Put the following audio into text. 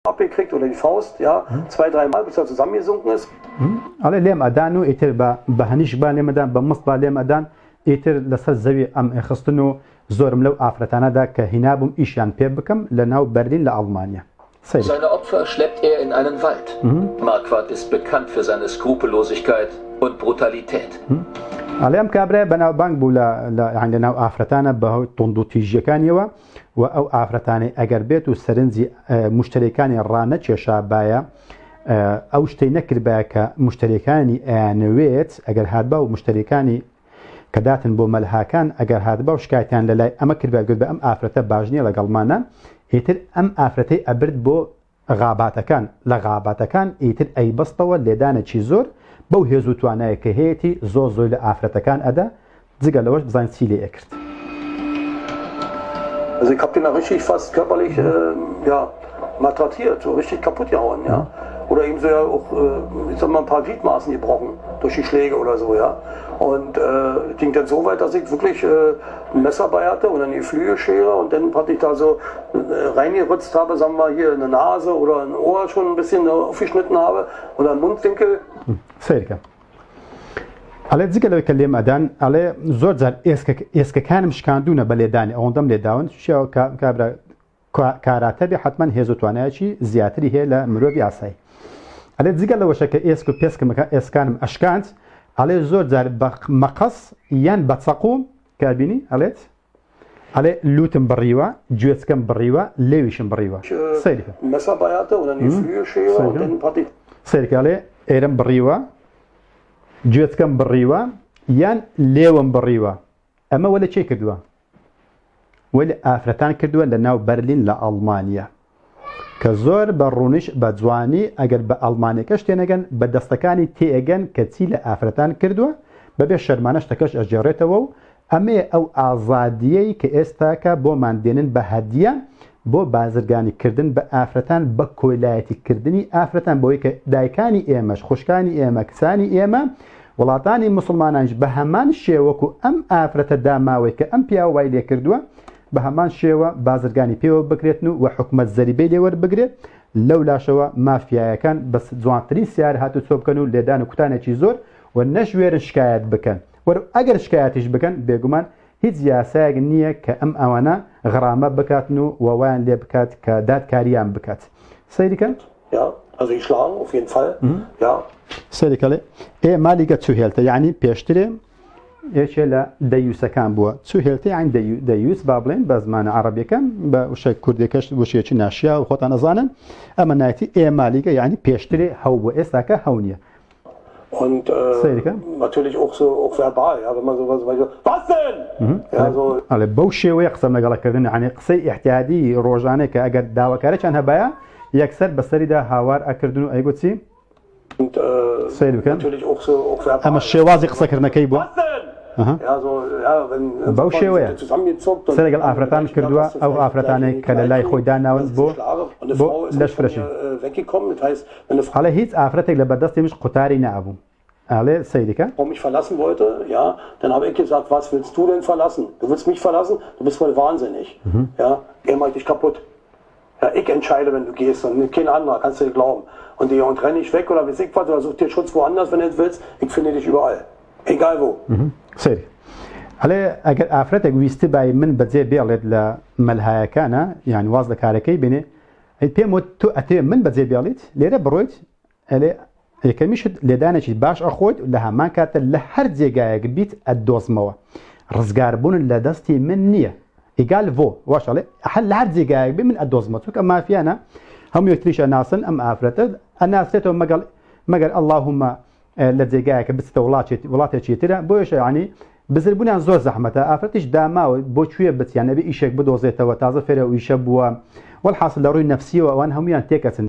abgekriegt oder die Faust, ja, 2-3 Mal, bis er zusammengesunken ist. Ale lem adanu iter ba hanish ba lem adan ba musba lem adan iter lasal zawi am khastnu zorm law afratana da ka hinabum ishan pebkam lanau Berlin la Almania. Seine Opfer schleppt er in einen Wald. Marquardt ist bekannt für seine Skrupellosigkeit und Brutalität. عليهم كابرة بناو بانك بولا عندنا آفرتانا به تندوتيجي كانيوا أو آفرتاني أجر بيت وسرنزي مشتركاني الرانة شابايا أو شتي نكر باك مشتركاني نويت أجر هادبا ومشتركاني كداتن بو ملهاكان أجر هادبا وشكايتان للاي أما كربا قد بأم آفرتا باجني لقلمانا يتر أم آفرتي أبرد بو غاباتكان لغاباتكان يتر أي بسطوة لدانا تشيزور بو هزو توانای که هیتی زوزوی لآفرتکان ادا زیگه لوش بزاین سیلی اکرد. Also ich habe den da richtig fast körperlich ja, malträtiert, so richtig kaputt gehauen, ja. Oder eben so ja auch, ich sag mal, ein paar Gliedmaßen gebrochen durch die Schläge oder so, ja. Und ging dann so weit, dass ich wirklich ein Messer bei hatte und eine Geflügelschere und dann praktisch da so reingerützt habe, sagen wir hier eine Nase oder ein Ohr schon ein bisschen aufgeschnitten habe oder einen Mundwinkel. سيرك على ذكر لو يكلم أدان على زور زار إسك كان مش كاندونا بلداني أو ضم لداون شو كابرا كاراتبي حتما هزو توانايشي زياتري هي لمروبي عصاي على ذكر لو شك إسك بيسك مكان إسكان أشكانت على زور زار مقص ين بتسقوم كابيني على لوتن بريوا جوتسكم بريوا ليويشن بريوا سيرك Messer bei hatte oder eine Geflügelschere und dann praktisch سيرك على إيرم بريوا جوتكم بريوا يان ليوم بريوا أما ولا شيء كردوا ولا آفرتان كردوا لناو برلين لألمانيا كزور برونش بجواني أجر بألمانيا كشتينجن بدستكاني تيجن كتيل آفرتان كردوا ببيش شرمانش تكش أجريته أما أو أزادية كإستاكا بو ماندينن بهدية بو بازرگانی کردن با آفرتان با کولایتی کردنی آفرتان بوی که دایکانی ایمش خوشکانی ایمه کسانی ایمه ولاتانی مسلمانانش به همان شیوه که ام آفرت داماوی که ام پیاو وایلی کردوه به همان شیوه بازرگانی پیاو بگریتنو و حکمت زریبی لیور بگرید لولا شوا مافیای کن بس جوانترین سیار هاتو صوب کنو لیدان و کتانه چی زور و نشویر شکایت بکن و اگر شکایتش بکن بگومان هیچ یاسایگ نیه که ام آوانا غرامه بکاتنو و وان لی بکات که دادکاریان بکات. سیدی کن؟ Ja, also ich schlagen auf jeden Fall. Ja. سیدی کلی. مالیگه تسهیلته یعنی پیشتره ایشلا دیوس کام بوا تسهیلته یعنی دیوس بابلین بزمان عربی کم با وشک کردی کش وشی چی ناشیا و خود آنزانن اما نایتی مالیگه یعنی پیشتره هوا استاکه هونیه. Und natürlich auch so auch verbal, ja, wenn man sowas was denn? Ja, so على بوشي ويقسم قال كذن يعني قصي احتيادي روجانه كاجر داوا كارش انها بيا يكسر بسري ده هاوار اكردنو اي قلتي und natürlich auch so auch verbal. اما الشوازي قسكرنا كيبو Ja, so ja, wenn بوشي ويا zusammengezockt und سرقل افرتان كردوا او افرتان كلاي خويدانا بو ليش فرشي weggekommen, das heißt, wenn eine Frau على هيت افرتك لبدست مش قطاري نابو على سيدك mich verlassen wollte, ja, dann habe ich gesagt, was willst du denn verlassen? Du willst mich verlassen? Du bist voll wahnsinnig. Ja, er macht dich kaputt. Ja, ich entscheide, wenn du gehst und kein anderer, kannst du dir glauben. Und renn nicht weg oder wie ich was, oder such dir Schutz woanders, wenn du es willst. Ich finde dich überall. Egal wo. سيدي على اگر افرتك ويستي باي من بزي بيالد لملها كان يعني واصل كاركي بيني البيموت تو اتي من بزي بيالد ليره برويت على كميش لدانش باش اخوت لها ما كانت لهر زيغايق بيت الدوزموا رزقار بون لدستي من نيه ايقال فو واش علي حل لهر زيغايق من الدوزموا كما في انا هم يتريش ناس ام افرت الناس تتو مقال اللهم لزيغايق بستولاتي تشيترا بوش يعني بزربوني عن زور زحمه افرتش داما بو شويه بس يعني بي ايشك بدوزيته وتازه فري ويشبوا والحاصل ضروري نفسيه وان هم يعني تيكتن